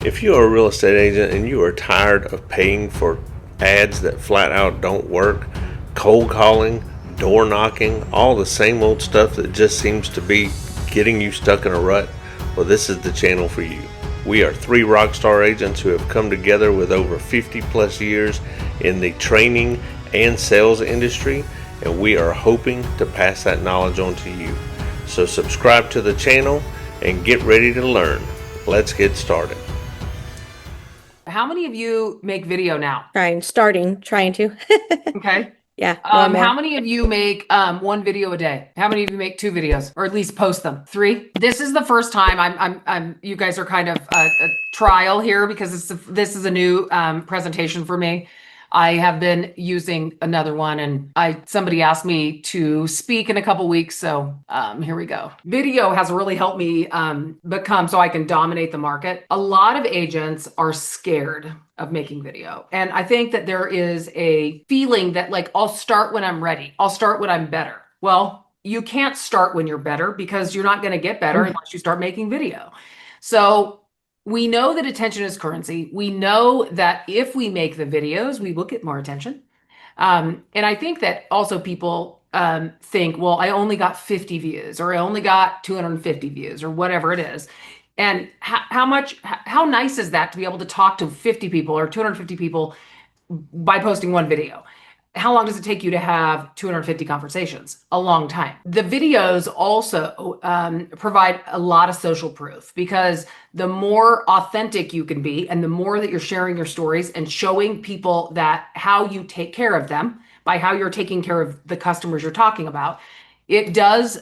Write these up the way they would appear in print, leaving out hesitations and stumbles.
If you are a real estate agent and you are tired of paying for ads that flat out don't work, cold calling, door knocking, all the same old stuff that just seems to be getting you stuck in a rut, well, this is the channel for you. We are three rockstar agents who have come together with over 50 plus years in the training and sales industry, and we are hoping to pass that knowledge on to you. So subscribe to the channel and get ready to learn. Let's get started. How many of you make video now? Trying to. Okay. Yeah, more and How more. many of you make one video a day? How many of you make two videos, or at least post them? Three. This is the first time I'm. You guys are kind of a trial here because this is a new presentation for me. I have been using another one, and somebody asked me to speak in a couple weeks, so here we go. Video has really helped me become so I can dominate the market. A lot of agents are scared of making video, and I think that there is a feeling that, like, I'll start when I'm ready. I'll start when I'm better. Well, you can't start when you're better because you're not going to get better unless you start making video. So we know that attention is currency. We know that if we make the videos, we will get more attention. And I think that also people think, well, I only got 50 views, or I only got 250 views, or whatever it is. And how nice is that to be able to talk to 50 people or 250 people by posting one video? How long does it take you to have 250 conversations? A long time. The videos also provide a lot of social proof, because the more authentic you can be and the more that you're sharing your stories and showing people that how you take care of them by how you're taking care of the customers you're talking about, it does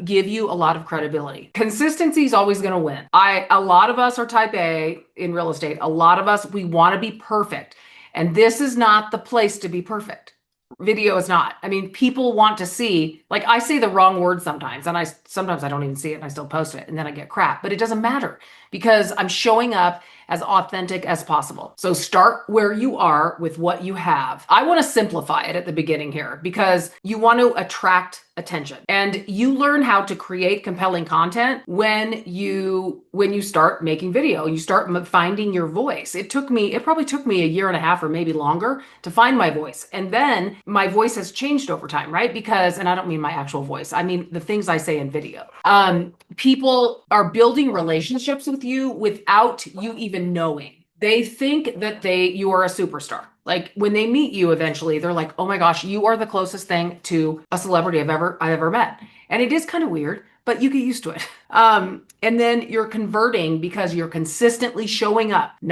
give you a lot of credibility. Consistency is always going to win. A lot of us are type A in real estate. A lot of us, we want to be perfect. And this is not the place to be perfect. Video is not. I mean, people want to see, like, I say the wrong word sometimes, and sometimes I don't even see it and I still post it, and then I get crap, but it doesn't matter because I'm showing up as authentic as possible. So start where you are with what you have. I want to simplify it at the beginning here because you want to attract attention, and you learn how to create compelling content when you start making video. You start finding your voice. It probably took me a year and a half or maybe longer to find my voice, and then my voice has changed over time, right? Because, and I don't mean my actual voice, I mean the things I say in video. People are building relationships with you without you even knowing. They think that you are a superstar. Like, when they meet you eventually, they're like, oh my gosh, you are the closest thing to a celebrity I've ever met. And it is kind of weird, but you get used to it. And then you're converting because you're consistently showing up. We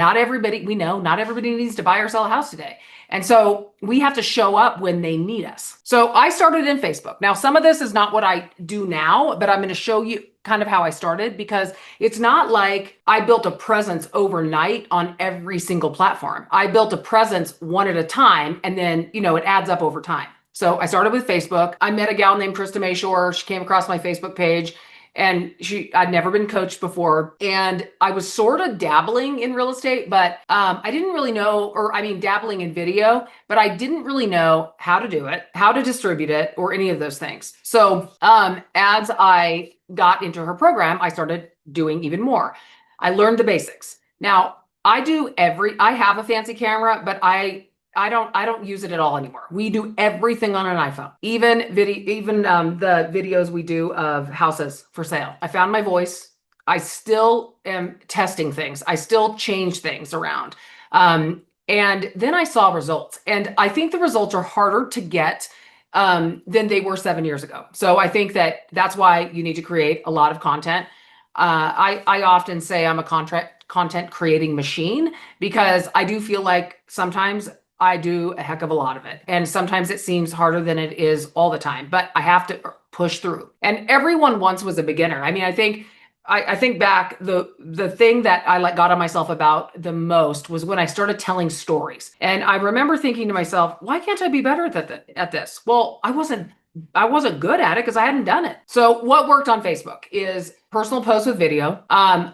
know not everybody needs to buy or sell a house today. And so we have to show up when they need us. So I started in Facebook. Now, some of this is not what I do now, but I'm going to show you kind of how I started, because it's not like I built a presence overnight on every single platform. I built a presence one at a time, and then, it adds up over time. So I started with Facebook. I met a gal named Krista Mayshore. She came across my Facebook page, and I'd never been coached before. And I was sort of dabbling in real estate, but I didn't really know, dabbling in video, but I didn't really know how to do it, how to distribute it, or any of those things. So as I got into her program, I started doing even more. I learned the basics. Now, I have a fancy camera, but I don't use it at all anymore. We do everything on an iPhone, even the videos we do of houses for sale. I found my voice. I still am testing things. I still change things around. And then I saw results, and I think the results are harder to get than they were 7 years ago. So I think that's why you need to create a lot of content. I often say I'm a content creating machine, because I do feel like sometimes I do a heck of a lot of it. And sometimes it seems harder than it is all the time, but I have to push through. And everyone once was a beginner. I mean, I think back, the thing that I got on myself about the most was when I started telling stories. And I remember thinking to myself, why can't I be better at this? Well, I wasn't good at it because I hadn't done it. So what worked on Facebook is personal posts with video,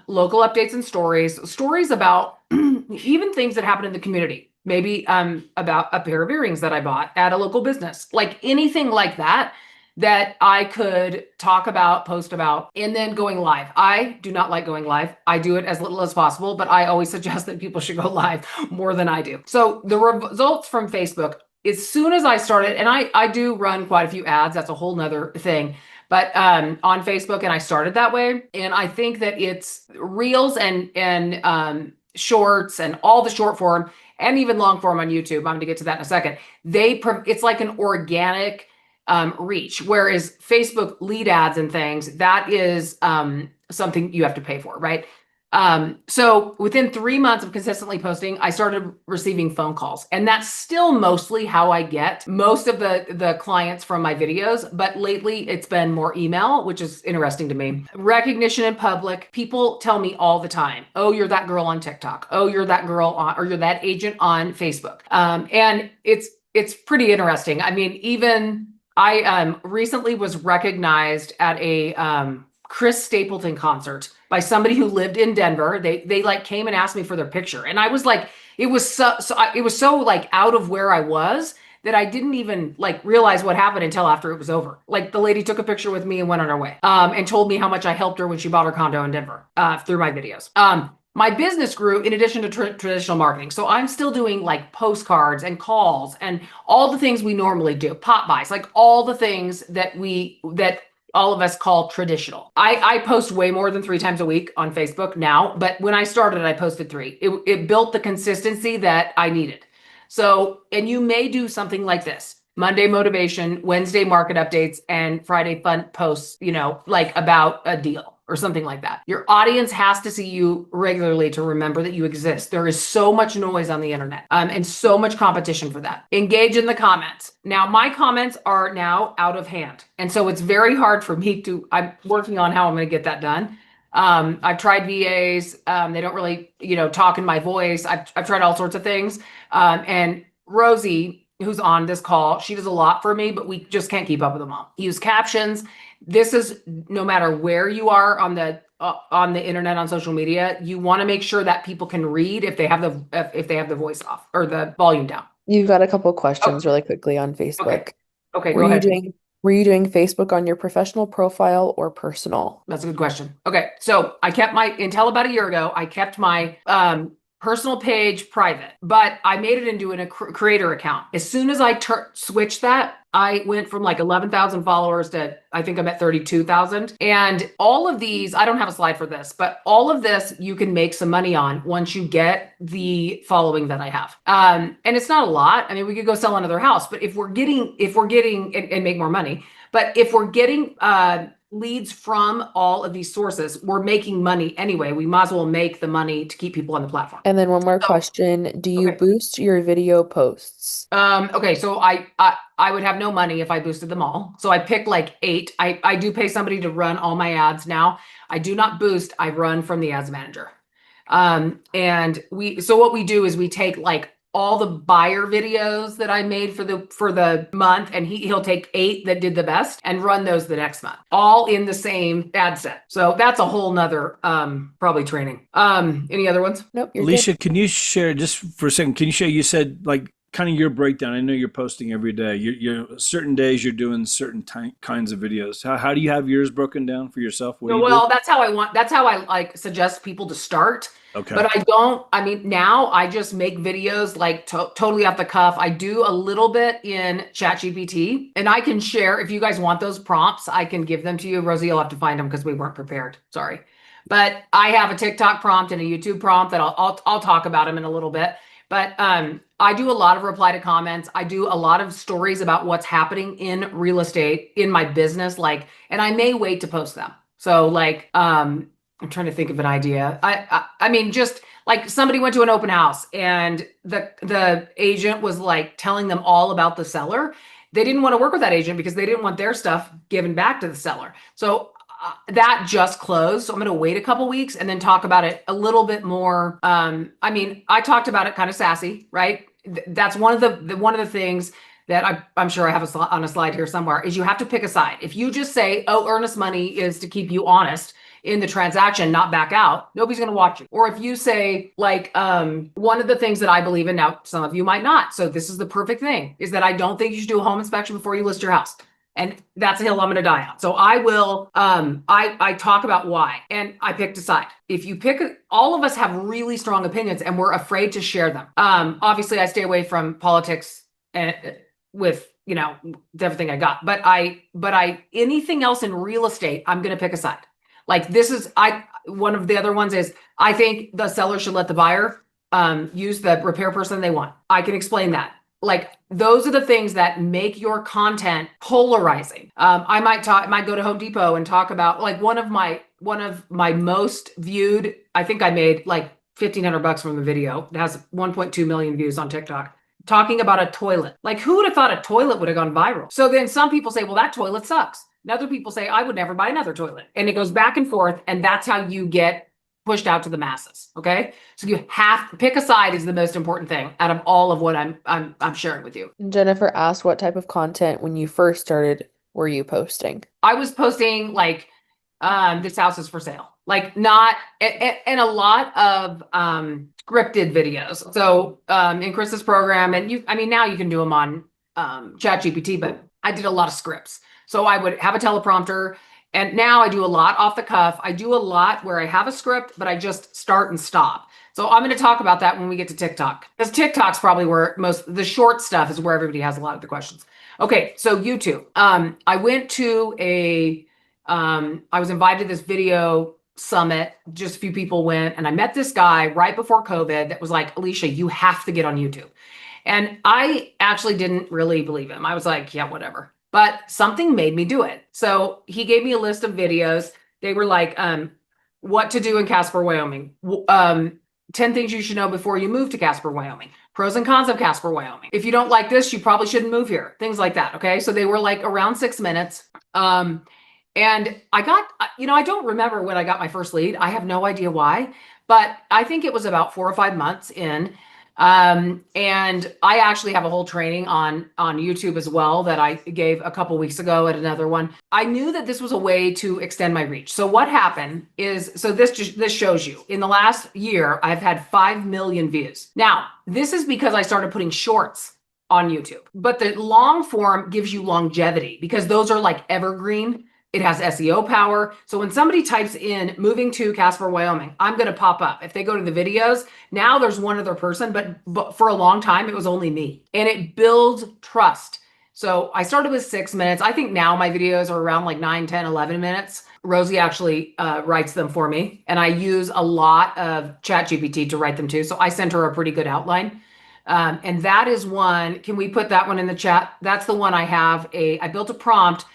local updates and stories about even things that happen in the community. Maybe about a pair of earrings that I bought at a local business, like anything like that. that I could talk about, post about, and then going live. I do not like going live. I do it as little as possible, but I always suggest that people should go live more than I do. So the results from Facebook, as soon as I started, and I do run quite a few ads, that's a whole nother thing, but on Facebook, and I started that way. And I think that it's reels and shorts and all the short form and even long form on YouTube. I'm going to get to that in a second. It's like an organic reach, whereas Facebook lead ads and things, that is something you have to pay for, right? So within 3 months of consistently posting, I started receiving phone calls, and that's still mostly how I get most of the clients from my videos. But lately it's been more email, which is interesting to me. Recognition in public. People tell me all the time, oh, you're that girl on TikTok. Oh, you're that girl on, or you're that agent on Facebook. And it's pretty interesting. I mean, even I recently was recognized at a Chris Stapleton concert by somebody who lived in Denver. They like came and asked me for their picture, and I was like, it was so like out of where I was that I didn't even like realize what happened until after it was over. Like the lady took a picture with me and went on her way, and told me how much I helped her when she bought her condo in Denver through my videos. My business grew in addition to traditional marketing. So I'm still doing like postcards and calls and all the things we normally do, pop buys, like all the things that all of us call traditional. I post way more than 3 times a week on Facebook now, but when I started, I posted 3. It built the consistency that I needed. So, and you may do something like this. Monday motivation, Wednesday market updates, and Friday fun posts, like about a deal or something like that. Your audience has to see you regularly to remember that you exist. There is so much noise on the internet, and so much competition for that. Engage in the comments. Now, my comments are now out of hand. And so it's very hard for me I'm working on how I'm going to get that done. I've tried VAs. They don't really, talk in my voice. I've tried all sorts of things. And Rosie, who's on this call, she does a lot for me, but we just can't keep up with them all. Use captions. This is no matter where you are on the internet, on social media, you want to make sure that people can read if they have the voice off or the volume down. You've got a couple questions really quickly on Okay. Facebook. Okay, go ahead. Were you doing Facebook on your professional profile or personal? That's a good question. Okay, so I kept until about a year ago, I kept my personal page private, but I made it into a creator account. As soon as I switched that, I went from like 11,000 followers to I think I'm at 32,000. And all of these, I don't have a slide for this, but all of this you can make some money on once you get the following that I have. And it's not a lot. I mean, we could go sell another house, but if we're getting and make more money, but if we're getting leads from all of these sources, we're making money anyway. We might as well make the money to keep people on the platform. And then one more question. Do you boost your video posts? Okay, so I would have no money if I boosted them all. So I picked like 8. I do pay somebody to run all my ads now. I do not boost, I run from the ads manager. And what we do is we take like all the buyer videos that I made for the month, and he'll take 8 that did the best and run those the next month, all in the same ad set. So that's a whole nother probably training. Any other ones? Nope. You're Alicia, good. can you share just for a second? Can you share? You said like kind of your breakdown. I know you're posting every day. You're certain days you're doing certain kinds of videos. How do you have yours broken down for yourself? What do you do? That's how I like suggest people to start. Okay. But now I just make videos like totally off the cuff. I do a little bit in ChatGPT, and I can share, if you guys want those prompts, I can give them to you. Rosie, you'll have to find them because we weren't prepared. Sorry. But I have a TikTok prompt and a YouTube prompt that I'll talk about them in a little bit. But I do a lot of reply to comments. I do a lot of stories about what's happening in real estate in my business, and I may wait to post them. So I'm trying to think of an idea. I mean, just like somebody went to an open house and the agent was like telling them all about the seller. They didn't want to work with that agent because they didn't want their stuff given back to the seller. So that just closed. So I'm going to wait a couple weeks and then talk about it a little bit more. I talked about it kind of sassy, right? That's one of the things that I'm sure I have on a slide here somewhere is you have to pick a side. If you just say, oh, earnest money is to keep you honest in the transaction, not back out, nobody's going to watch you. Or if you say one of the things that I believe in, now some of you might not, so this is the perfect thing, is that I don't think you should do a home inspection before you list your house. And that's a hill I'm going to die on. So I will, I talk about why, and I picked a side. If you pick, all of us have really strong opinions and we're afraid to share them. Obviously I stay away from politics and with, you know, everything I got, but anything else in real estate, I'm going to pick a side. Like this is, one of the other ones is I think the seller should let the buyer, use the repair person they want. I can explain that. Like those are the things that make your content polarizing. I might go to Home Depot and talk about like one of my most viewed. I think I made like $1,500 from the video. It has 1.2 million views on TikTok. Talking about a toilet. Like who would have thought a toilet would have gone viral? So then some people say, well, that toilet sucks. And other people say, I would never buy another toilet. And it goes back and forth. And that's how you get pushed out to the masses. Okay. So you have to pick a side is the most important thing out of all of what I'm sharing with you. Jennifer asked what type of content when you first started were you posting? I was posting like, this house is for sale. Like not, and a lot of, scripted videos. So, in Chris's program and now you can do them on, ChatGPT, but I did a lot of scripts. So I would have a teleprompter. And now I do a lot off the cuff. I do a lot where I have a script, but I just start and stop. So I'm going to talk about that when we get to TikTok, because TikTok's probably where the short stuff is where everybody has a lot of the questions. Okay. So YouTube, I went to I was invited to this video summit. Just a few people went and I met this guy right before COVID that was like, Alicia, you have to get on YouTube. And I actually didn't really believe him. I was like, yeah, whatever. But something made me do it. So he gave me a list of videos. They were like, what to do in Casper, Wyoming. 10 things you should know before you move to Casper, Wyoming. Pros and cons of Casper, Wyoming. If you don't like this, you probably shouldn't move here. Things like that. Okay. So they were like around 6 minutes. And I got, I don't remember when I got my first lead. I have no idea why, but I think it was about 4 or 5 months in. And I actually have a whole training on YouTube as well that I gave a couple weeks ago at another one. I knew that this was a way to extend my reach. So what happened is, so this shows you in the last year, I've had 5 million views. Now, this is because I started putting shorts on YouTube, but the long form gives you longevity because those are like evergreen. It has SEO power. So when somebody types in moving to Casper, Wyoming, I'm going to pop up. If they go to the videos, now there's one other person, but for a long time, it was only me. And it builds trust. So I started with 6 minutes. I think now my videos are around like 9, 10, 11 minutes. Rosie actually writes them for me. And I use a lot of ChatGPT to write them too. So I sent her a pretty good outline. And that is one. Can we put that one in the chat? That's the one I built a prompt.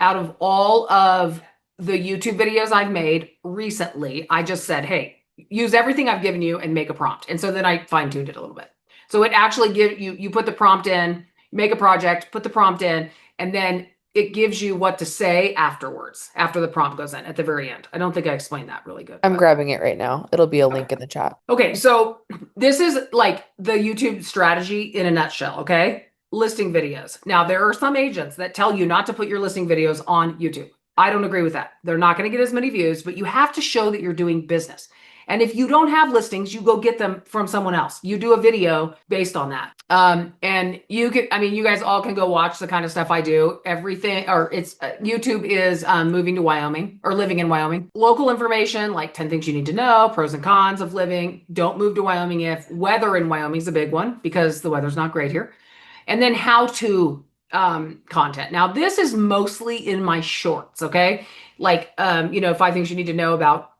Out of all of the YouTube videos I've made recently, I just said, hey, use everything I've given you and make a prompt. And so then I fine-tuned it a little bit. So it actually gives you put the prompt in, make a project, put the prompt in, and then it gives you what to say afterwards, after the prompt goes in at the very end. I don't think I explained that really good. I'm grabbing it right now. It'll be a link in the chat. Okay, so this is like the YouTube strategy in a nutshell, okay? Listing videos. Now, there are some agents that tell you not to put your listing videos on YouTube. I don't agree with that. They're not going to get as many views, but you have to show that you're doing business. And if you don't have listings, you go get them from someone else. You do a video based on that. And you guys all can go watch the kind of stuff I do. Everything, or it's YouTube is moving to Wyoming or living in Wyoming. Local information, like 10 things you need to know, pros and cons of living. Don't move to Wyoming if weather in Wyoming is a big one because the weather's not great here. And then how to content. Now, this is mostly in my shorts, okay? Like, 5 things you need to know about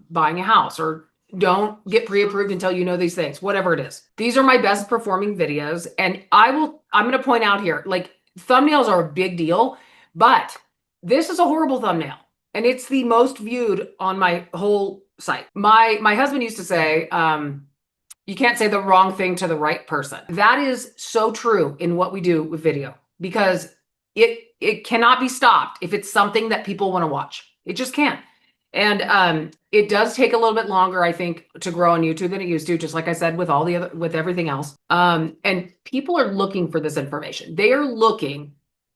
buying a house, or don't get pre-approved until you know these things, whatever it is. These are my best performing videos. And I'm going to point out here, like thumbnails are a big deal, but this is a horrible thumbnail. And it's the most viewed on my whole site. My husband used to say, you can't say the wrong thing to the right person. That is so true in what we do with video, because it cannot be stopped if it's something that people want to watch. It just can't. And it does take a little bit longer, I think, to grow on YouTube than it used to, just like I said, with everything else. And people are looking for this information. They are looking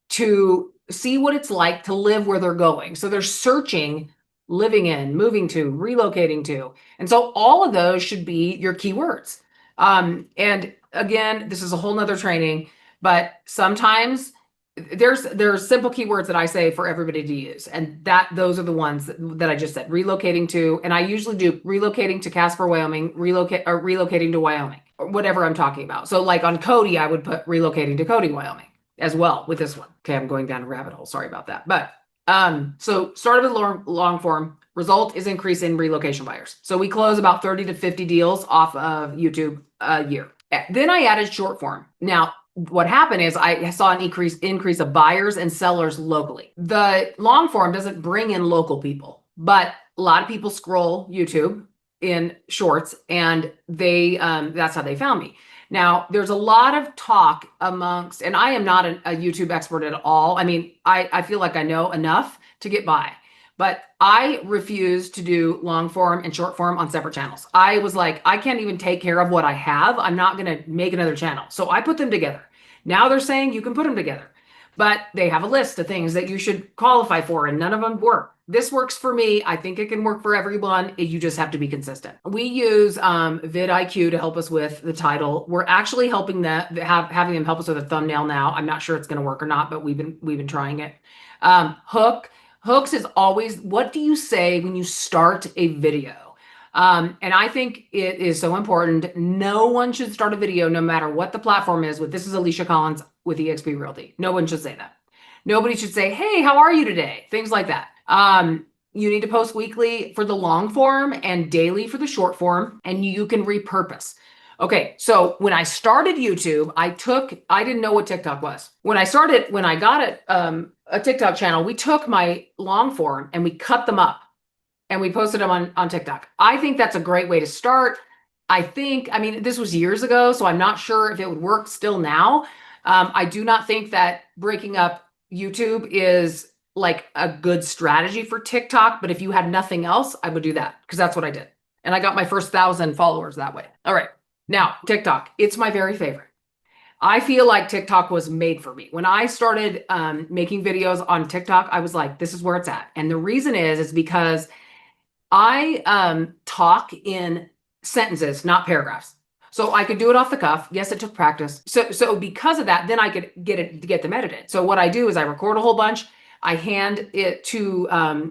to see what it's like to live where they're going. So they're searching living in, moving to, relocating to. And so all of those should be your keywords. And again, this is a whole nother training, but sometimes there's simple keywords that I say for everybody to use, and those are the ones that I just said. Relocating to, and I usually do relocating to Casper, Wyoming, relocating to Wyoming, or whatever I'm talking about. So like on Cody, I would put relocating to Cody, Wyoming as well with this one. Okay, I'm going down a rabbit hole. Sorry about that. But so started with long form. Result is increase in relocation buyers. So we close about 30 to 50 deals off of YouTube a year. Then I added short form. Now, what happened is I saw an increase of buyers and sellers locally. The long form doesn't bring in local people, but a lot of people scroll YouTube in shorts, and they that's how they found me. Now, there's a lot of talk amongst, and I am not a YouTube expert at all. I mean, I feel like I know enough to get by, but I refuse to do long form and short form on separate channels. I was like, I can't even take care of what I have. I'm not going to make another channel. So I put them together. Now they're saying you can put them together, but they have a list of things that you should qualify for, and none of them work. This works for me. I think it can work for everyone. You just have to be consistent. We use vidIQ to help us with the title. We're actually helping having them help us with a thumbnail now. I'm not sure it's going to work or not, but we've been trying it. Hooks is always, what do you say when you start a video? And I think it is so important. No one should start a video, no matter what the platform is, with this is Alicia Collins with eXp Realty. No one should say that. Nobody should say, hey, how are you today? Things like that. You need to post weekly for the long form and daily for the short form, and you can repurpose. Okay, so when I started YouTube, I didn't know what TikTok was. When I got a TikTok channel, we took my long form and we cut them up and we posted them on TikTok. I think that's a great way to start. I mean, this was years ago, so I'm not sure if it would work still now. I do not think that breaking up YouTube is like a good strategy for TikTok, but if you had nothing else, I would do that, because that's what I did. And I got my first 1,000 followers that way. All right. Now, TikTok, it's my very favorite. I feel like TikTok was made for me. When I started making videos on TikTok, I was like, this is where it's at. And the reason is because I talk in sentences, not paragraphs. So I could do it off the cuff. Yes, it took practice. So because of that, then I could get them edited. So what I do is I record a whole bunch. I hand it to I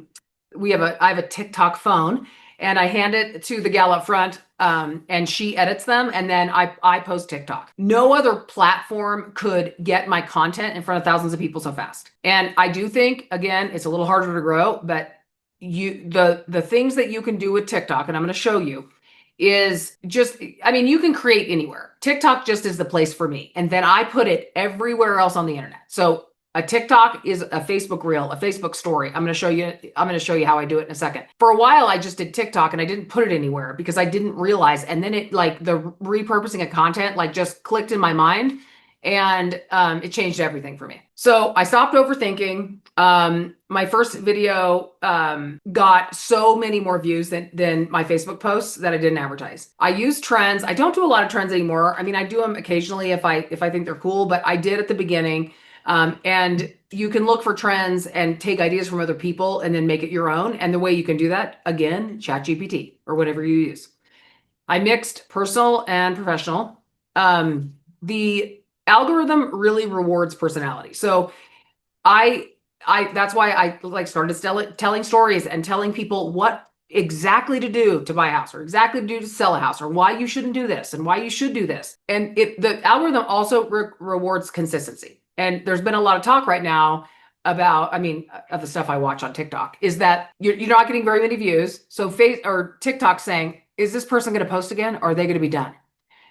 have a TikTok phone, and I hand it to the gal up front, and she edits them, and then I post TikTok. No other platform could get my content in front of thousands of people so fast. And I do think, again, it's a little harder to grow, but the things that you can do with TikTok, and I'm going to show you, is just, I mean, you can create anywhere. TikTok just is the place for me. And then I put it everywhere else on the internet. So a TikTok is a Facebook reel, a Facebook story. I'm going to show you how I do it in a second. For a while, I just did TikTok and I didn't put it anywhere because I didn't realize. And then it, like, the repurposing of content, like, just clicked in my mind, and it changed everything for me. So I stopped overthinking. My first video got so many more views than my Facebook posts that I didn't advertise. I use trends. I don't do a lot of trends anymore. I mean, I do them occasionally if I think they're cool, but I did at the beginning. And you can look for trends and take ideas from other people and then make it your own. And the way you can do that, again, ChatGPT or whatever you use. I mixed personal and professional. The algorithm really rewards personality. So that's why I like started telling stories and telling people what exactly to do to buy a house, or exactly to do to sell a house, or why you shouldn't do this and why you should do this. And the algorithm also rewards consistency. And there's been a lot of talk right now about, I mean, of the stuff I watch on TikTok, is that you're not getting very many views. So TikTok saying, is this person going to post again, or are they going to be done?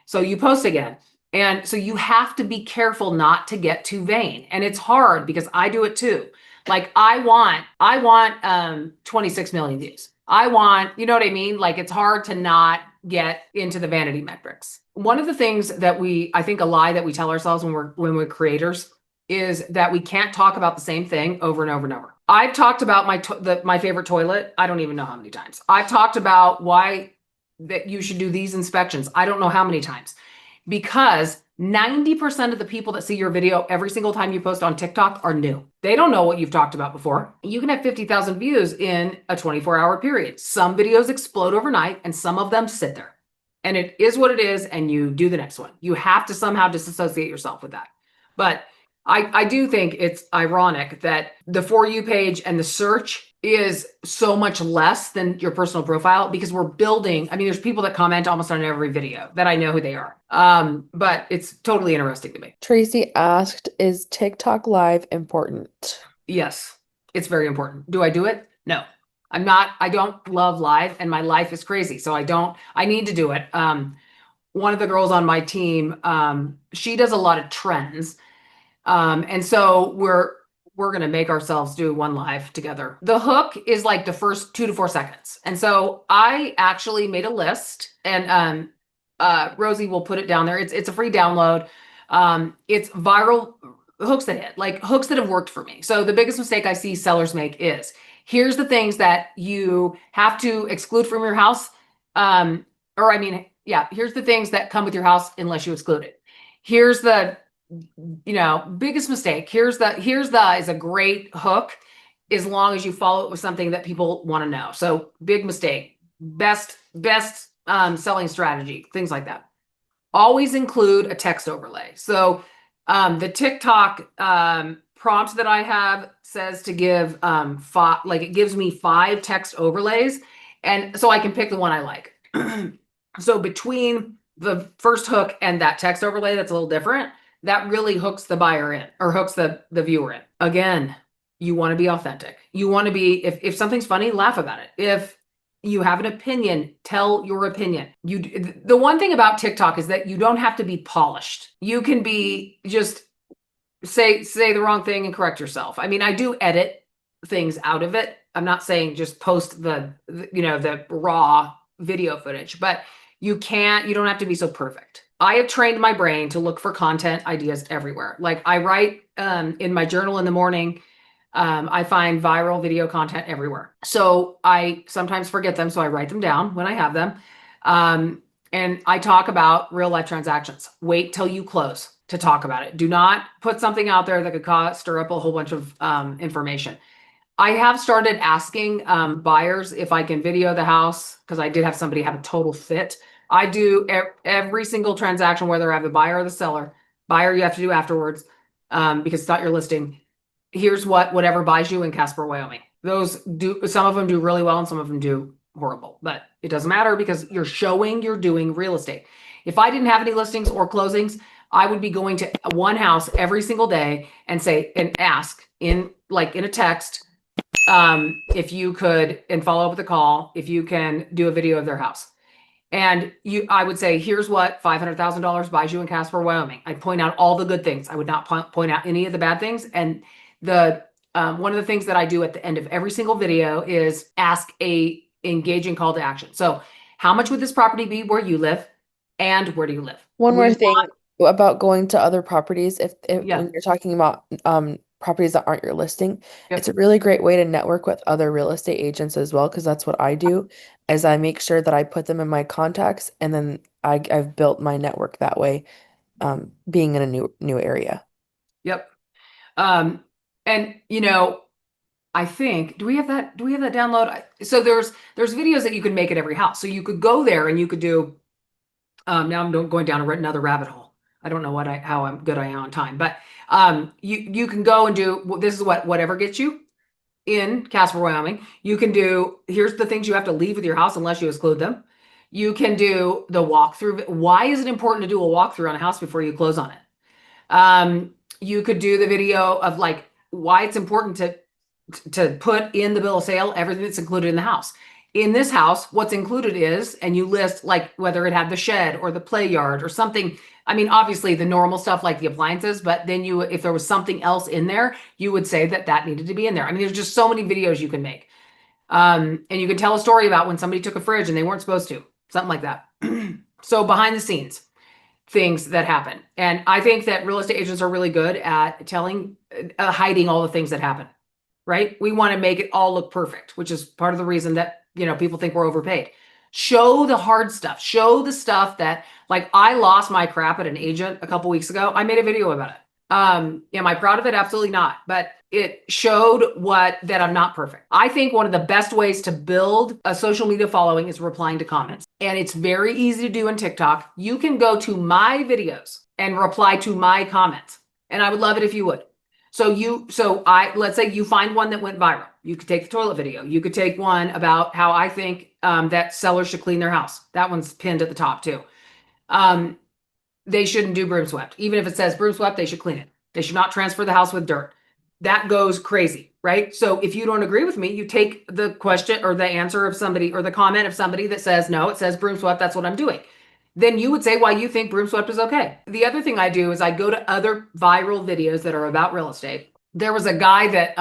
So you post again. And so you have to be careful not to get too vain. And it's hard because I do it too. Like I want 26 million views. You know what I mean? Like, it's hard to not get into the vanity metrics. One of the things that I think a lie that we tell ourselves when we're creators is that we can't talk about the same thing over and over and over. I've talked about my favorite toilet. I don't even know how many times. I've talked about why that you should do these inspections. I don't know how many times. Because 90% of the people that see your video every single time you post on TikTok are new. They don't know what you've talked about before. You can have 50,000 views in a 24-hour period. Some videos explode overnight, and some of them sit there. And it is what it is, and you do the next one. You have to somehow disassociate yourself with that. But I do think it's ironic that the For You page and the search is so much less than your personal profile because we're building. I mean, there's people that comment almost on every video that I know who they are. But it's totally interesting to me. Tracy asked, is TikTok live important? Yes, it's very important. Do I do it? No. I'm not, I don't love live and my life is crazy. So I need to do it. One of the girls on my team, she does a lot of trends. And so we're going to make ourselves do one live together. The hook is like the first 2 to 4 seconds. And so I actually made a list and, Rosie will put it down there. It's a free download. It's viral hooks that hit, like hooks that have worked for me. So the biggest mistake I see sellers make is here's the things that you have to exclude from your house. Here's the things that come with your house unless you exclude it. Here's the biggest mistake. Here's the is a great hook as long as you follow it with something that people want to know. So big mistake, best selling strategy, things like that. Always include a text overlay. So the TikTok prompt that I have says to give it gives me 5 text overlays, and so I can pick the one I like. So between the first hook and that text overlay that's a little different, that really hooks the buyer in or hooks the viewer in. Again, you want to be authentic. You want to be, if something's funny, laugh about it. If you have an opinion, tell your opinion. The one thing about TikTok is that you don't have to be polished. You can be just say the wrong thing and correct yourself. I mean, I do edit things out of it. I'm not saying just post the raw video footage, but you don't have to be so perfect. I have trained my brain to look for content ideas everywhere. Like I write in my journal in the morning, I find viral video content everywhere. So I sometimes forget them. So I write them down when I have them. And I talk about real life transactions. Wait till you close to talk about it. Do not put something out there that could stir up a whole bunch of information. I have started asking buyers if I can video the house because I did have somebody have a total fit. I do every single transaction, whether I have the buyer or the seller. Buyer you have to do afterwards because it's not your listing. Here's whatever buys you in Casper, Wyoming. Some of them do really well and some of them do horrible, but it doesn't matter because you're showing you're doing real estate. If I didn't have any listings or closings, I would be going to one house every single day and ask in a text, if you could, and follow up with a call, if you can do a video of their house. And I would say, here's what $500,000 buys you in Casper, Wyoming. I'd point out all the good things. I would not point out any of the bad things. And one of the things that I do at the end of every single video is ask a engaging call to action. So how much would this property be where you live and where do you live? One more thing about going to other properties. If Yeah. when you're talking about properties that aren't your listing, Yep. it's a really great way to network with other real estate agents as well, because that's what I do, is I make sure that I put them in my contacts, and then I've built my network that way, being in a new area. Yep. And I think, do we have that download? So there's videos that you can make at every house. So you could go there and you could do, now I'm going down another rabbit hole. I don't know how I'm good I am on time, but you can go and do, this is whatever gets you in Casper, Wyoming. You can do, here's the things you have to leave with your house unless you exclude them. You can do the walkthrough. Why is it important to do a walkthrough on a house before you close on it? You could do the video of why it's important to put in the bill of sale everything that's included in the house. In this house, what's included is, and you list whether it had the shed or the play yard or something. I mean, obviously the normal stuff like the appliances, but then if there was something else in there, you would say that needed to be in there. I mean, there's just so many videos you can make. And you can tell a story about when somebody took a fridge and they weren't supposed to, something like that. So behind the scenes things that happen. And I think that real estate agents are really good at hiding all the things that happen, right? We want to make it all look perfect, which is part of the reason that, people think we're overpaid. Show the hard stuff. Show the stuff that, I lost my crap at an agent a couple weeks ago. I made a video about it. Am I proud of it? Absolutely not. But it showed that I'm not perfect. I think one of the best ways to build a social media following is replying to comments. And it's very easy to do in TikTok. You can go to my videos and reply to my comments. And I would love it if you would. Let's say you find one that went viral. You could take the toilet video. You could take one about how I think that sellers should clean their house. That one's pinned at the top too. They shouldn't do broom swept. Even if it says broom swept, they should clean it. They should not transfer the house with dirt. That goes crazy, right? So if you don't agree with me, you take the question or the answer of somebody or the comment of somebody that says, no, it says broom swept, that's what I'm doing. Then you would say why you think broom swept is okay. The other thing I do is I go to other viral videos that are about real estate. There was a guy that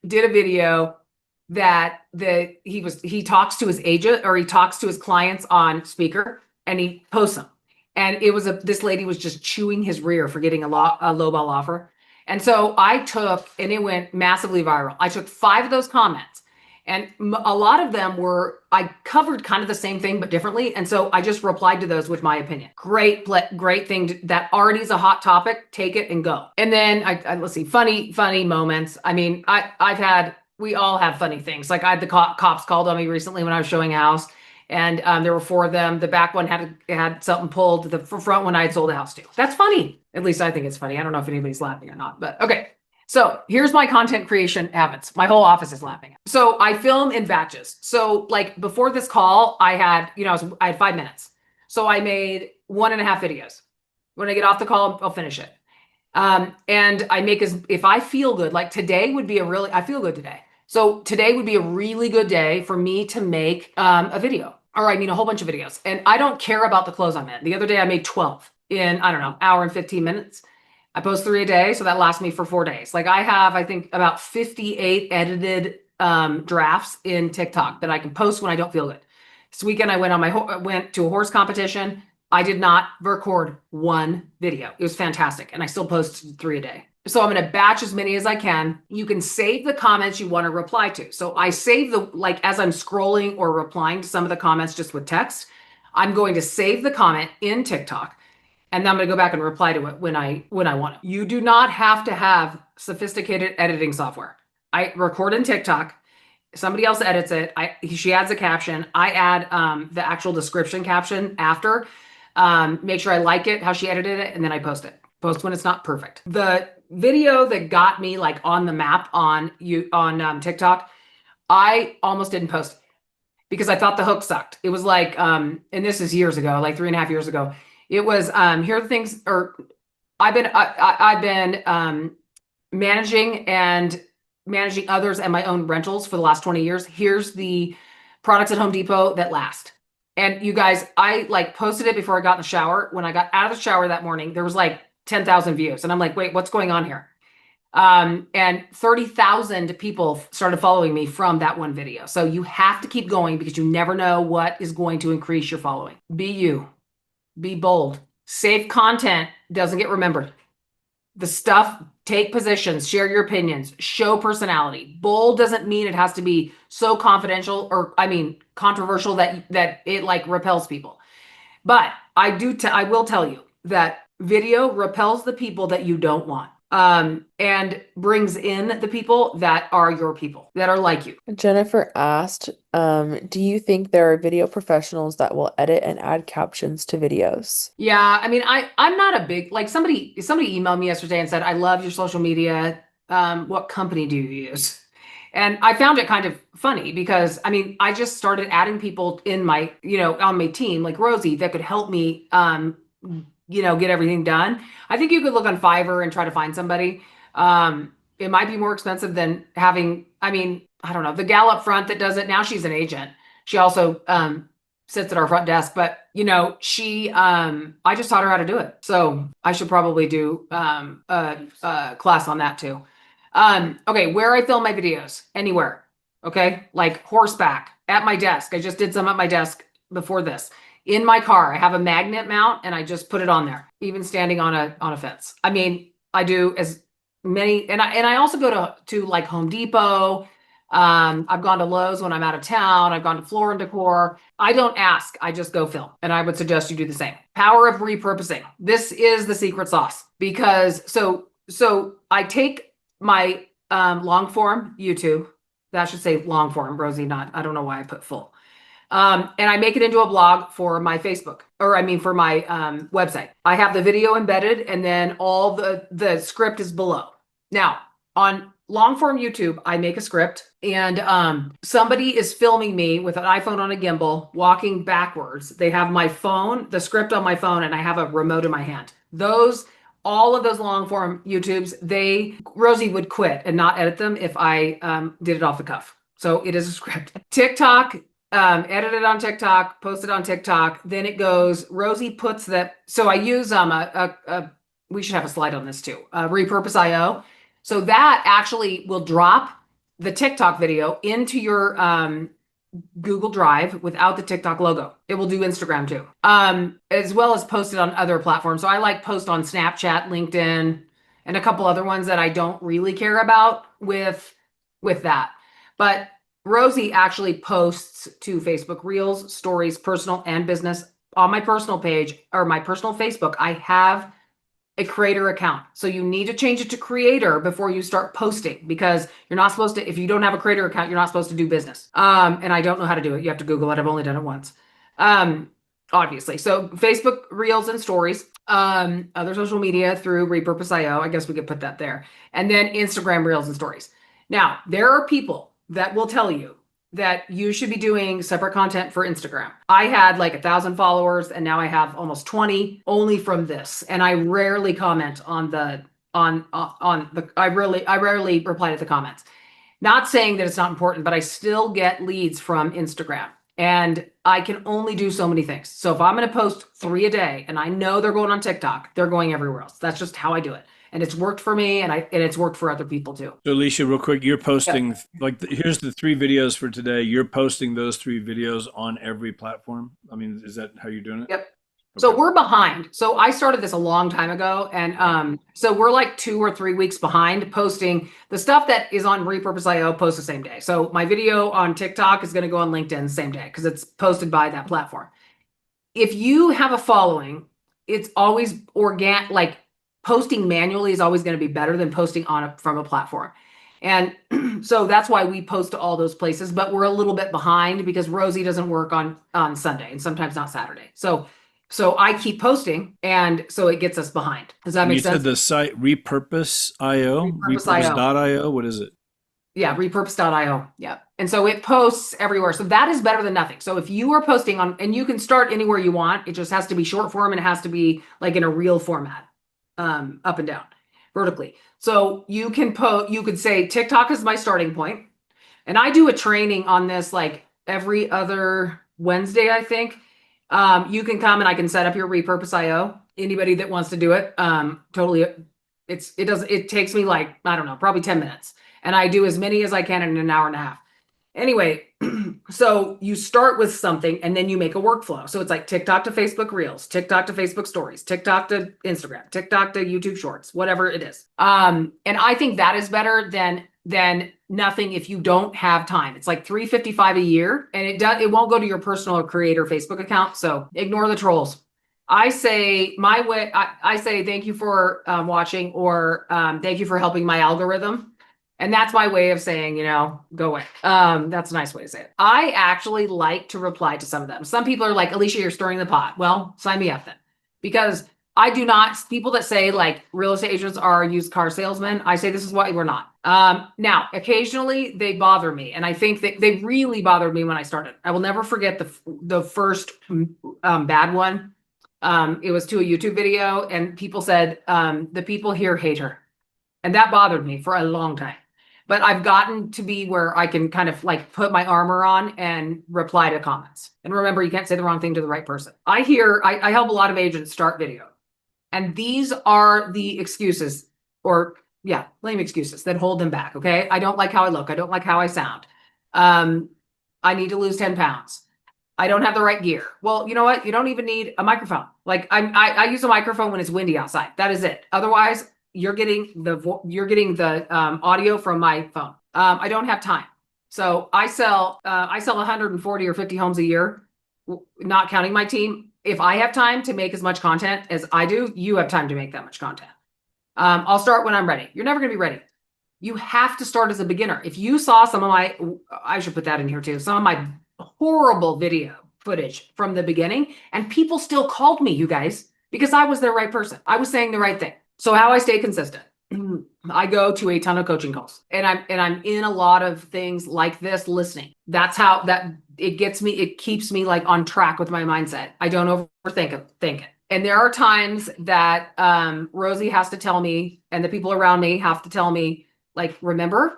did a video that he talks to his agent or he talks to his clients on speaker and he posts them. And it was this lady was just chewing his rear for getting a lowball offer. And so and it went massively viral. I took 5 of those comments and a lot of them I covered kind of the same thing, but differently. And so I just replied to those with my opinion. Great thing that already is a hot topic. Take it and go. And then let's see, funny moments. I mean, we all have funny things. Like I had the cops called on me recently when I was showing a house. And there were 4 of them. The back one had something pulled. The front one I had sold a house to. That's funny. At least I think it's funny. I don't know if anybody's laughing or not, but okay. So here's my content creation habits. My whole office is laughing. So I film in batches. So like before this call, I had 5 minutes. So I made 1.5 videos. When I get off the call, I'll finish it. And I make if I feel good, like today would be I feel good today. So today would be a really good day for me to make a video. Or I mean, a whole bunch of videos. And I don't care about the clothes I'm in. The other day I made 12 in, I don't know, hour and 15 minutes. I post 3 a day. So that lasts me for 4 days. Like I have, I think about 58 edited drafts in TikTok that I can post when I don't feel good. This weekend I went to a horse competition. I did not record 1 video. It was fantastic. And I still post 3 a day. So I'm going to batch as many as I can. You can save the comments you want to reply to. So I save as I'm scrolling or replying to some of the comments just with text, I'm going to save the comment in TikTok. And then I'm going to go back and reply to it when I want to. You do not have to have sophisticated editing software. I record in TikTok. Somebody else edits it. She adds a caption. I add the actual description caption after. Make sure I like it, how she edited it, and then I post it. Post when it's not perfect. The video that got me like on the map on TikTok, I almost didn't post it because I thought the hook sucked. It was like, and this is years ago, like 3.5 years ago. It was here are the things, or I've been managing others and my own rentals for the last 20 years. Here's the products at Home Depot that last. And you guys, I like posted it before I got in the shower. When I got out of the shower that morning, there was like 10,000 views. And I'm like, wait, what's going on here? And 30,000 people started following me from that one video. So you have to keep going because you never know what is going to increase your following. Be you. Be bold. Safe content doesn't get remembered. The stuff, take positions, share your opinions, show personality. Bold doesn't mean it has to be so confidential or, controversial that it like repels people. But I will tell you that video repels the people that you don't want. And brings in the people that are your people, that are like you. Jennifer asked, do you think there are video professionals that will edit and add captions to videos? Yeah, I'm not a big, like somebody emailed me yesterday and said, I love your social media. What company do you use? And I found it kind of funny because I just started adding people in my, on my team, like Rosie, that could help me, get everything done. I think you could look on Fiverr and try to find somebody. It might be more expensive than having, I don't know, the gal up front that does it. Now she's an agent. She also sits at our front desk, but I just taught her how to do it. So I should probably do a class on that too. Okay, where I film my videos, anywhere. Okay, like horseback, at my desk. I just did some at my desk before this. In my car, I have a magnet mount and I just put it on there, even standing on a fence. I do as many, and I also go to like Home Depot. I've gone to Lowe's when I'm out of town. I've gone to Floor and Decor. I don't ask, I just go film. And I would suggest you do the same. Power of repurposing. This is the secret sauce because so I take my long form YouTube, that should say long form, Rosie, I don't know why I put full. And I make it into a blog for my Facebook. or I mean for my website. I have the video embedded, and then all the script is below. Now, on long form YouTube, I make a script, and somebody is filming me with an iPhone on a gimbal walking backwards. They have my phone, the script on my phone, and I have a remote in my hand. All of those long form YouTubes, Rosie would quit and not edit them if I did it off the cuff. So it is a script. TikTok, edit it on TikTok, post it on TikTok. Then it goes, Rosie puts that. So I use we should have a slide on this too, Repurpose.io. So that actually will drop the TikTok video into your Google Drive without the TikTok logo. It will do Instagram too, as well as post it on other platforms. So I like post on Snapchat, LinkedIn, and a couple other ones that I don't really care about with that. But Rosie actually posts to Facebook Reels, Stories, personal and business. On my personal page or my personal Facebook, I have a creator account. So you need to change it to creator before you start posting, because you're not supposed to, if you don't have a creator account, you're not supposed to do business. And I don't know how to do it. You have to Google it. I've only done it once. Obviously. So Facebook Reels and Stories, other social media through Repurpose.io. I guess we could put that there. And then Instagram Reels and Stories. Now, there are people that will tell you that you should be doing separate content for Instagram. I had like 1,000 followers, and now I have almost 20 only from this. And I rarely comment on the I rarely reply to the comments. Not saying that it's not important, but I still get leads from Instagram, and I can only do so many things. So if I'm going to post 3 a day and I know they're going on TikTok, they're going everywhere else. That's just how I do it. And it's worked for me, and it's worked for other people too. So Alicia, real quick, you're posting here's the 3 videos for today. You're posting those 3 videos on every platform. I mean, is that how you're doing it? Yep. So we're behind. So I started this a long time ago, and so we're like 2 or 3 weeks behind posting the stuff that is on Repurpose.io. Post the same day. So my video on TikTok is going to go on LinkedIn the same day because it's posted by that platform. If you have a following, it's always like posting manually is always going to be better than posting from a platform. And so that's why we post to all those places, but we're a little bit behind because Rosie doesn't work on Sunday and sometimes not Saturday. So I keep posting, and so it gets us behind. Does that make sense? You said the site Repurpose.io? Repurpose.io? What is it? Yeah, repurpose.io. Yeah. And so it posts everywhere. So that is better than nothing. So if you are posting on, and you can start anywhere you want, it just has to be short form, and it has to be like in a reel format, up and down vertically. So you could say TikTok is my starting point. And I do a training on this like every other Wednesday, I think. You can come and I can set up your Repurpose.io. Anybody that wants to do it, totally. It takes me like, I don't know, probably 10 minutes. And I do as many as I can in an hour and a half. Anyway, so you start with something and then you make a workflow. So it's like TikTok to Facebook Reels, TikTok to Facebook Stories, TikTok to Instagram, TikTok to YouTube Shorts, whatever it is. And I think that is better than nothing if you don't have time. It's like $355 a year, and it won't go to your personal or creator Facebook account. So ignore the trolls. I say I say thank you for watching, or thank you for helping my algorithm. And that's my way of saying, go away. That's a nice way to say it. I actually like to reply to some of them. Some people are like, Alicia, you're stirring the pot. Well, sign me up then. Because I do not, people that say like real estate agents are used car salesmen, I say this is why we're not. Now, occasionally they bother me. And I think that they really bothered me when I started. I will never forget the first bad one. It was to a YouTube video, and people said, the people here hate her. And that bothered me for a long time. But I've gotten to be where I can kind of like put my armor on and reply to comments. And remember, you can't say the wrong thing to the right person. I help a lot of agents start video. And these are the excuses, or lame excuses that hold them back. Okay. I don't like how I look. I don't like how I sound. I need to lose 10 pounds. I don't have the right gear. Well, you know what? You don't even need a microphone. Like I use a microphone when it's windy outside. That is it. Otherwise, you're getting the audio from my phone. I don't have time. So I sell 140 or 50 homes a year, not counting my team. If I have time to make as much content as I do, you have time to make that much content. I'll start when I'm ready. You're never going to be ready. You have to start as a beginner. If you saw some of I should put that in here too, some of my horrible video footage from the beginning, and people still called me, you guys, because I was the right person. I was saying the right thing. So how I stay consistent. I go to a ton of coaching calls, and I'm in a lot of things like this listening. That's how that it gets me, it keeps me like on track with my mindset. I don't overthink it. And there are times that Rosie has to tell me, and the people around me have to tell me, like, remember,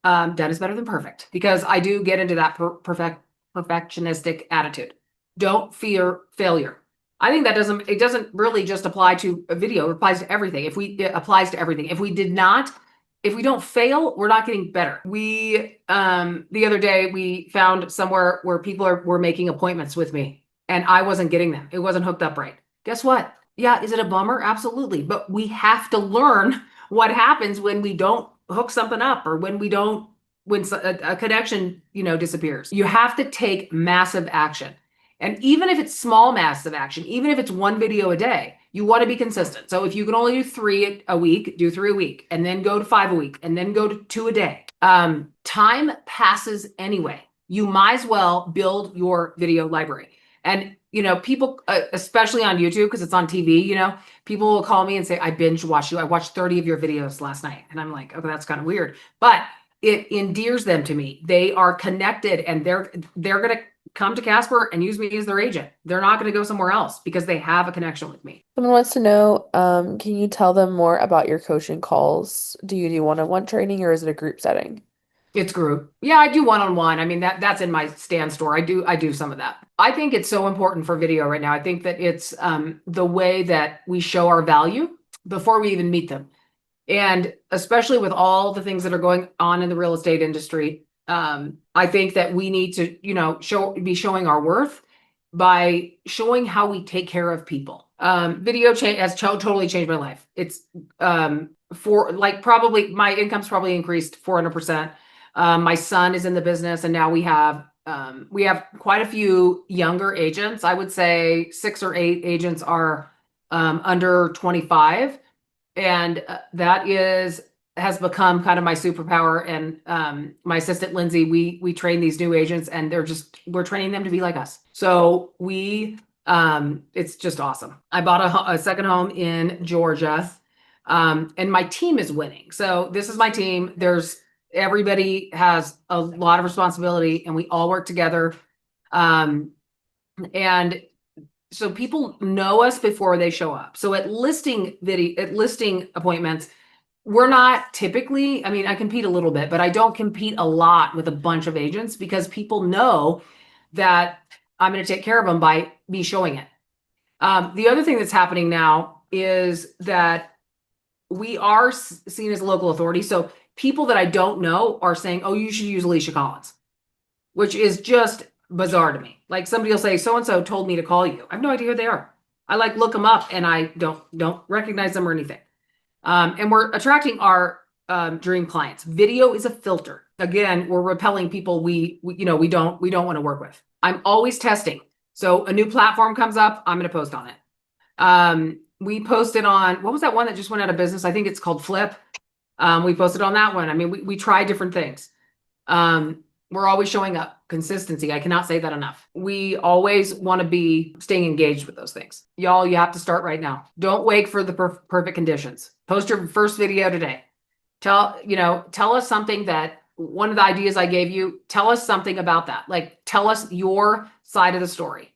done is better than perfect, because I do get into that perfectionistic attitude. Don't fear failure. I think that doesn't really just apply to a video. It applies to everything. It applies to everything. If we don't fail, we're not getting better. The other day we found somewhere where people were making appointments with me, and I wasn't getting them. It wasn't hooked up right. Guess what? Yeah, is it a bummer? Absolutely. But we have to learn what happens when we don't hook something up, or when a connection, disappears. You have to take massive action. And even if it's small, massive action, even if it's one video a day, you want to be consistent. So if you can only do 3 a week, do 3 a week, and then go to 5 a week, and then go to 2 a day. Time passes anyway. You might as well build your video library. And, people, especially on YouTube, because it's on TV, people will call me and say, I binge watched you. I watched 30 of your videos last night. And I'm like, okay, that's kind of weird. But it endears them to me. They are connected, and they're going to come to Casper and use me as their agent. They're not going to go somewhere else because they have a connection with me. Someone wants to know, can you tell them more about your coaching calls? Do you do one-on-one training, or is it a group setting? It's group. Yeah, I do one-on-one. I mean, that's in my Stan store. I do some of that. I think it's so important for video right now. I think that it's the way that we show our value before we even meet them. And especially with all the things that are going on in the real estate industry, I think that we need to, be showing our worth by showing how we take care of people. Video has totally changed my life. It's probably my income's probably increased 400%. My son is in the business, and now we have quite a few younger agents. I would say 6 or 8 agents are under 25. And that has become kind of my superpower. And my assistant, Lindsay, we train these new agents, and we're training them to be like us. So it's just awesome. I bought a second home in Georgia, and my team is winning. So this is my team. Everybody has a lot of responsibility, and we all work together. And so people know us before they show up. So at listing appointments, we're not typically, I compete a little bit, but I don't compete a lot with a bunch of agents, because people know that I'm going to take care of them by me showing it. The other thing that's happening now is that we are seen as a local authority. So people that I don't know are saying, oh, you should use Alicia Collins, which is just bizarre to me. Like, somebody will say, so-and-so told me to call you. I have no idea who they are. I look them up, and I don't recognize them or anything. And we're attracting our dream clients. Video is a filter. Again, we're repelling people we don't want to work with. I'm always testing. So a new platform comes up, I'm going to post on it. We posted on, what was that one that just went out of business? I think it's called Flip. We posted on that one. We try different things. We're always showing up. Consistency. I cannot say that enough. We always want to be staying engaged with those things. Y'all, you have to start right now. Don't wait for the perfect conditions. Post your first video today. Tell us something that, one of the ideas I gave you, tell us something about that. Like, tell us your side of the story.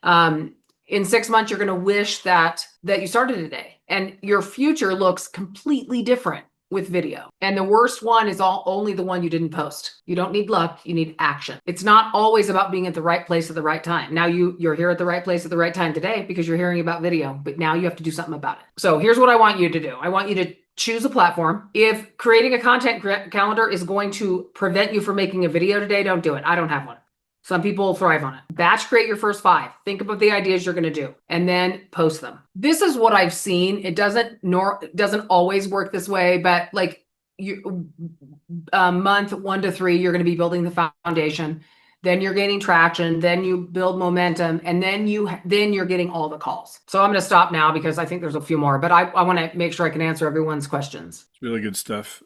In 6 months, you're going to wish that you started today, and your future looks completely different with video. And the worst one is only the one you didn't post. You don't need luck, you need action. It's not always about being at the right place at the right time. Now you're here at the right place at the right time today because you're hearing about video, but now you have to do something about it. So here's what I want you to do. I want you to choose a platform. If creating a content calendar is going to prevent you from making a video today, don't do it. I don't have one. Some people thrive on it. Batch create your first 5. Think about the ideas you're going to do, and then post them. This is what I've seen. It doesn't always work this way, but like month 1 to 3, you're going to be building the foundation. Then you're gaining traction. Then you build momentum, and then you're getting all the calls. So I'm going to stop now because I think there's a few more, but I want to make sure I can answer everyone's questions. It's really good stuff.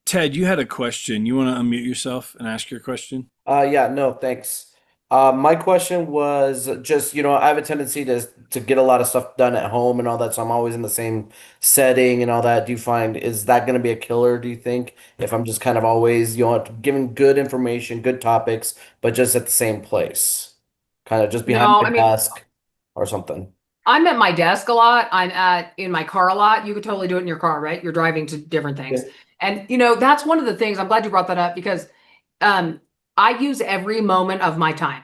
Ted, you had a question. You want to unmute yourself and ask your question? Yeah, no, thanks. My question was just, I have a tendency to get a lot of stuff done at home and all that, so I'm always in the same setting and all that. Do you find is that going to be a killer, do you think? If I'm just kind of always, giving good information, good topics, but just at the same place, kind of just behind No, my I mean, desk or something. I'm at my desk a lot. I'm in my car a lot. You could totally do it in your car, right? You're driving to different things. Yeah. And that's one of the things. I'm glad you brought that up because um I use every moment of my time.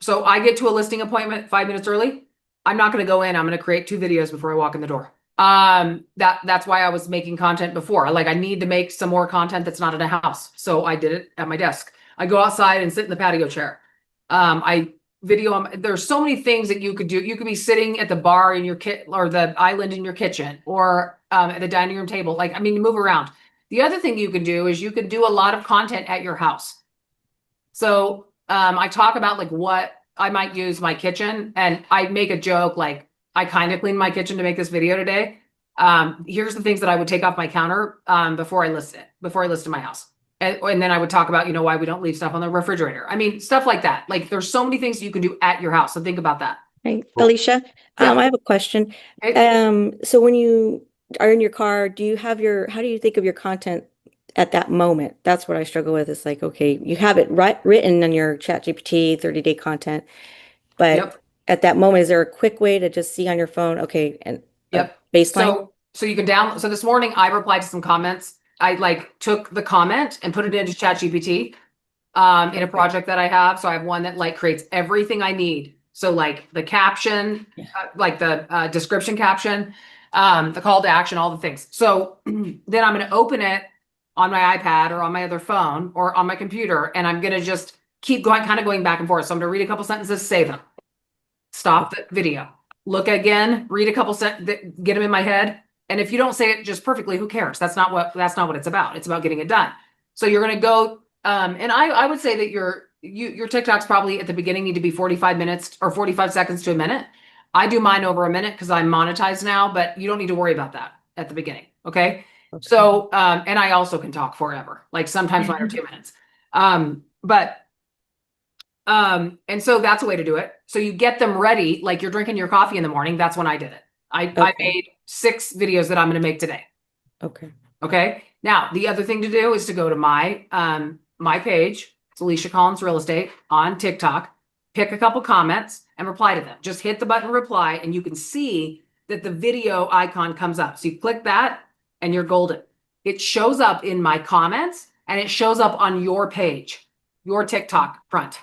So I get to a listing appointment 5 minutes early. I'm not going to go in. I'm going to create 2 videos before I walk in the door. That's why I was making content before. Like I need to make some more content that's not in a house. So I did it at my desk. I go outside and sit in the patio chair. I video. There's so many things that you could do. You could be sitting at the bar in your kit or the island in your kitchen or at the dining room table. Like, I mean, you move around. The other thing you can do is you can do a lot of content at your house. So I talk about like what I might use my kitchen, and I make a joke like I kind of cleaned my kitchen to make this video today. Here's the things that I would take off my counter before I list it, before I list in my house. And then I would talk about, why we don't leave stuff on the refrigerator. I mean, stuff like that. Like there's so many things you can do at your house. So think about that. Right. Alicia, Yeah. I have a question. Okay. So when you are in your car, how do you think of your content at that moment? That's what I struggle with. It's like, okay, you have it written on your ChatGPT 30-day content, but Yep. at that moment, is there a quick way to just see on your phone, okay, and a Yep. baseline? So you can download. So this morning I replied to some comments. I like took the comment and put it into ChatGPT in a project that I have. So I have one that like creates everything I need. So like the caption, like the description caption, the call to action, all the things. So then I'm going to open it on my iPad or on my other phone or on my computer, and I'm going to just keep going, kind of going back and forth. So I'm going to read a couple sentences, save them, stop the video, look again, read a couple sentences, get them in my head. And if you don't say it just perfectly, who cares? That's not what it's about. It's about getting it done. So you're going to go and I would say that your TikToks probably at the beginning need to be 45 minutes or 45 seconds to a minute. I do mine over a minute because I'm monetized now, but you don't need to worry about that at the beginning. Okay. So and I also can talk forever. Like sometimes mine are 2 minutes. And so that's a way to do it. So you get them ready, like you're drinking your coffee in the morning. That's when I did it. I Okay. made 6 videos that I'm going to make today. Okay. Okay. Now, the other thing to do is to go to my page. It's Alicia Collins Real Estate on TikTok. Pick a couple comments and reply to them. Just hit the button reply, and you can see that the video icon comes up. So you click that, and you're golden. It shows up in my comments, and it shows up on your page, your TikTok front.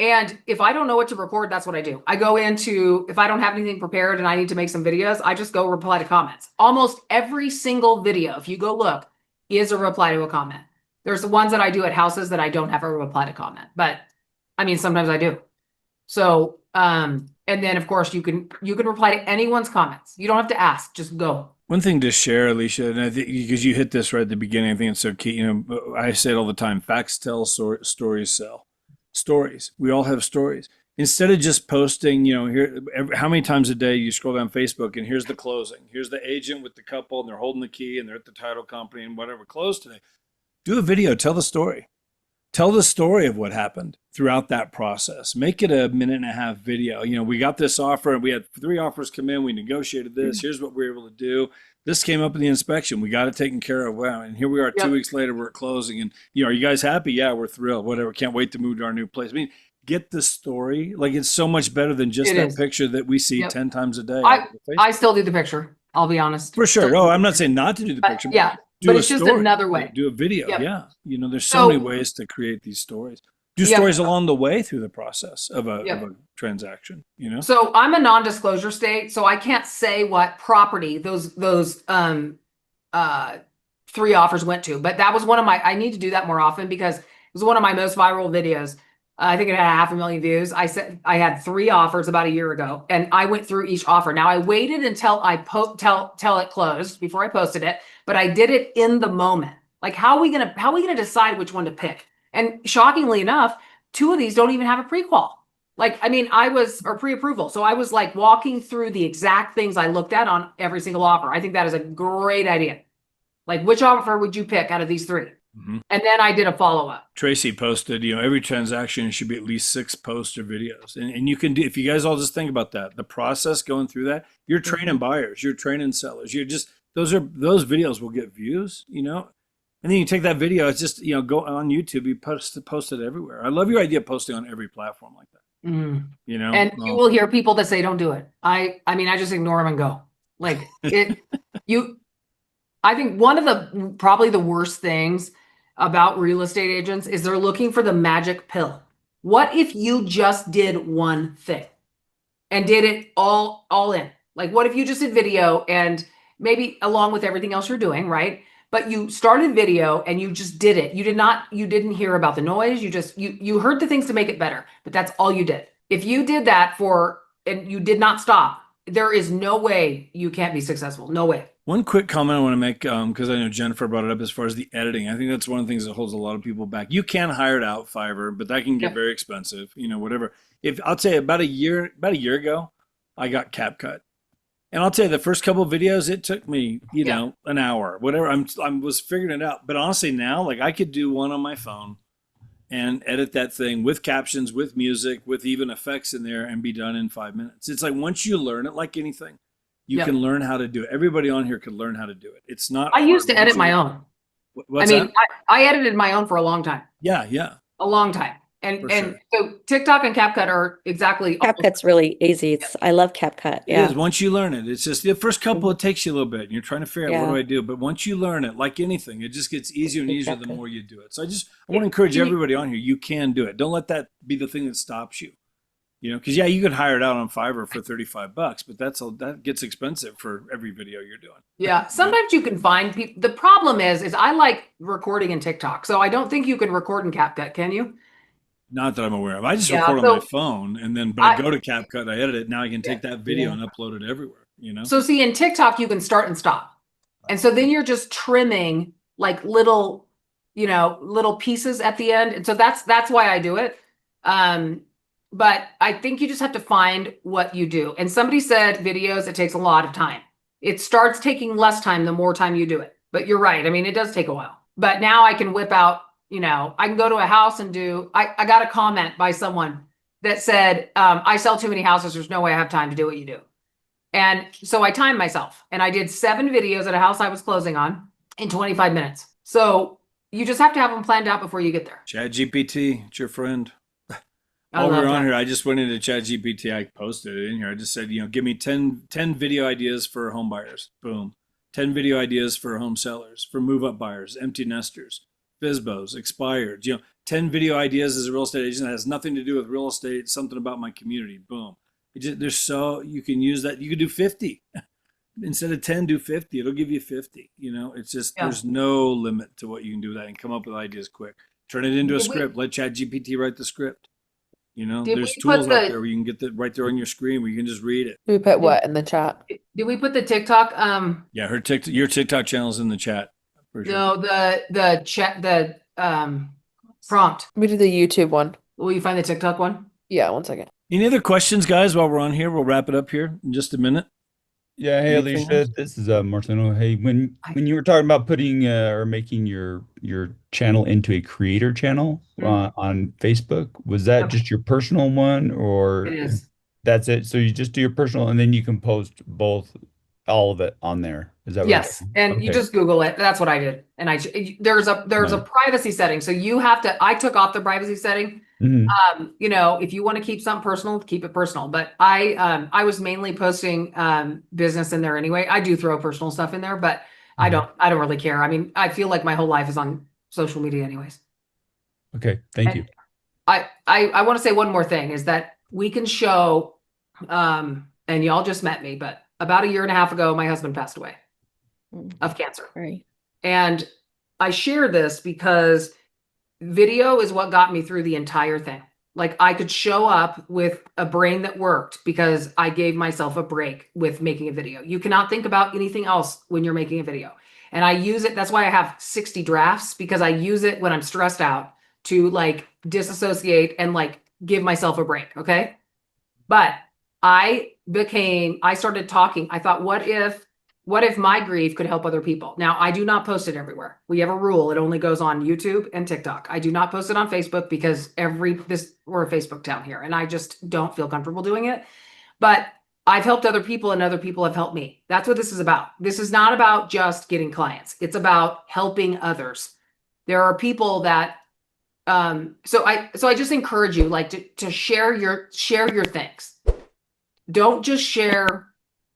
And if I don't know what to record, that's what I do. I go into, if I don't have anything prepared and I need to make some videos, I just go reply to comments. Almost every single video, if you go look, is a reply to a comment. There's the ones that I do at houses that I don't have a reply to comment, but I mean, sometimes I do. So, and then of course you can reply to anyone's comments. You don't have to ask, just go. One thing to share, Alicia, and I think because you hit this right at the beginning, I think it's so key. I say it all the time: facts tell, stories sell. Stories. We all have stories. Instead of just posting, how many times a day you scroll down Facebook and here's the closing, here's the agent with the couple and they're holding the key and they're at the title company and whatever closed today. Do a video. Tell the story. Tell the story of what happened throughout that process. Make it a 1.5-minute video. We got this offer and we had 3 offers come in. We negotiated this. Here's what we were able to do. This came up in the inspection. We got it taken care of. Wow. And here we are 2 weeks later, we're at closing. And, are you guys happy? Yeah, we're thrilled. Whatever. Can't wait to move to our new place. I mean, get the story. Like it's so much better than just that picture that we see 10 times a day. I still do the picture. I'll be honest. For sure. Oh, I'm not saying not to do the picture. Yeah. But it's just another way. Do a video. Yep. Yeah. There's so many ways to create these stories. Do stories along the way through the process of a transaction, So I'm a non-disclosure state, so I can't say what property those 3 offers went to. But that was I need to do that more often because it was one of my most viral videos. I think it had 500,000 views. I said I had 3 offers about a year ago, and I went through each offer. Now I waited until I till it closed before I posted it, but I did it in the moment. Like how are we gonna decide which one to pick? And shockingly enough, 2 of these don't even have a pre-qual. Like, I mean, or pre-approval. So I was like walking through the exact things I looked at on every single offer. I think that is a great idea. Like, which offer would you pick out of these 3? Mhm. And then I did a follow-up. Tracy posted, every transaction should be at least 6 posts or videos. And you can do, if you guys all just think about that, the process going through that, you're training buyers, you're training sellers. You're just, those videos will get views, and then you take that video, it's just, go on YouTube, you post it everywhere. I love your idea of posting on every platform like that. Mm. You know, And you will hear people that say, don't do it. I mean, I just ignore them and go. Like I think one of the probably the worst things about real estate agents is they're looking for the magic pill. What if you just did one thing and did it all in? Like what if you just did video and maybe along with everything else you're doing, right? But you started video and you just did it. You didn't hear about the noise. You heard the things to make it better, but that's all you did. If you did that and you did not stop, there is no way you can't be successful. No way. one quick comment I want to make, because I know Jennifer brought it up as far as the editing. I think that's one of the things that holds a lot of people back. You can hire it out, Fiverr, but that can get Yep. very expensive. Whatever. If I'll tell you, about a year ago, I got CapCut, and I'll tell you, the first couple of videos, it took me, an hour, whatever. I was figuring it out. But honestly, now, like I could do one on my phone and edit that thing with captions, with music, with even effects in there, and be done in 5 minutes. It's like once you learn it, like anything, you Yep. can learn how to do it. Everybody on here could learn how to do it. It's not. I used to hard edit once my you- own. What's I mean, that? I edited my own for a long time. Yeah. A long time. And For and sure. so TikTok and CapCut are exactly CapCut's really easy. I love CapCut. It Yeah. is. Once you learn it, it's just the first couple, it takes you a little bit and you're trying to figure out what Yeah. do I do. But once you learn it, like anything, it just gets easier and easier the Exactly. more you do it. So I want to encourage everybody on here. You can do it. Don't let that be the thing that stops you. Because you could hire it out on Fiverr for $35, but that gets expensive for every video you're doing. Yeah, sometimes you can find people. The problem is I like recording in TikTok, so I don't think you can record in CapCut, can you? Not that I'm aware of. I just Yeah, record on so my phone, and then but I I- go to CapCut, I edit it. Now I can take that video Yeah. and upload it everywhere. So see, in TikTok, you can start and stop. And so then you're just trimming like little pieces at the end. And so that's why I do it. But I think you just have to find what you do. And somebody said videos, it takes a lot of time. It starts taking less time the more time you do it. But you're right. I mean, it does take a while. But now I can whip out, I can go to a house and I got a comment by someone that said, I sell too many houses. There's no way I have time to do what you do. And so I timed myself and I did 7 videos at a house I was closing on in 25 minutes. So you just have to have them planned out before you get there. ChatGPT, it's your friend. I While we love were on that. here, I just went into ChatGPT. I posted it in here. I just said, give me 10 video ideas for home buyers. Boom. 10 video ideas for home sellers, for move-up buyers, empty nesters, FISBOs, expired. 10 video ideas as a real estate agent that has nothing to do with real estate, something about my community. Boom. You can use that. You could do 50. Instead of 10, do 50. It'll give you 50. It's just, there's no limit to what you can do with that and come up with ideas quick. Turn it into a script. Let ChatGPT write the script. There's we put tools out the- there where you can get that right there on your screen where you can just read it. We put what in the chat? Did we put the TikTok? Yeah, your TikTok channel's in the chat. For sure. No, the chat, the prompt. We did the YouTube one. Will you find the TikTok one? Yeah, one second. Any other questions, guys, while we're on here? We'll wrap it up here in just a minute. Yeah, hey Anything Alicia, else? this is Martino. Hey, when you were talking about putting or making your channel into a creator channel on Facebook, was that Yep. just your personal one, or It is. that's it? So you just do your personal, and then you can post all of it on there. Is that what you're Yes, saying? and you Okay. just Google it. That's what I did. And there's a Right. privacy setting. So you have to. I took off the privacy setting. Mhm. If you want to keep something personal, keep it personal. But I was mainly posting business in there anyway. I do throw personal stuff in there, but I don't really care. I mean, I feel like my whole life is on social media anyways. Okay, thank you. I want to say one more thing is that we can show, and y'all just met me, but about a year and a half ago, my husband passed away of cancer. Right. And I share this because video is what got me through the entire thing. Like I could show up with a brain that worked because I gave myself a break with making a video. You cannot think about anything else when you're making a video. And I use it. That's why I have 60 drafts, because I use it when I'm stressed out to like disassociate and like give myself a break. Okay. But I started talking. I thought, what if What if my grief could help other people? Now, I do not post it everywhere. We have a rule. It only goes on YouTube and TikTok. I do not post it on Facebook because we're a Facebook town here and I just don't feel comfortable doing it. But I've helped other people and other people have helped me. That's what this is about. This is not about just getting clients. It's about helping others. There are people that so I just encourage you like to share your things. Don't just share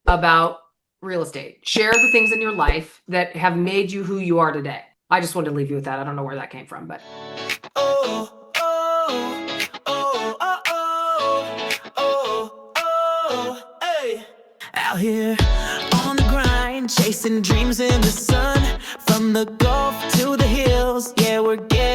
about real estate. Share the things in your life that have made you who you are today. I just wanted to leave you with that. I don't know where that came from, but Oh, oh, oh, oh, oh, oh, hey. Out here on the grind, chasing dreams in the sun, from the Gulf to the hills. Yeah, we're getting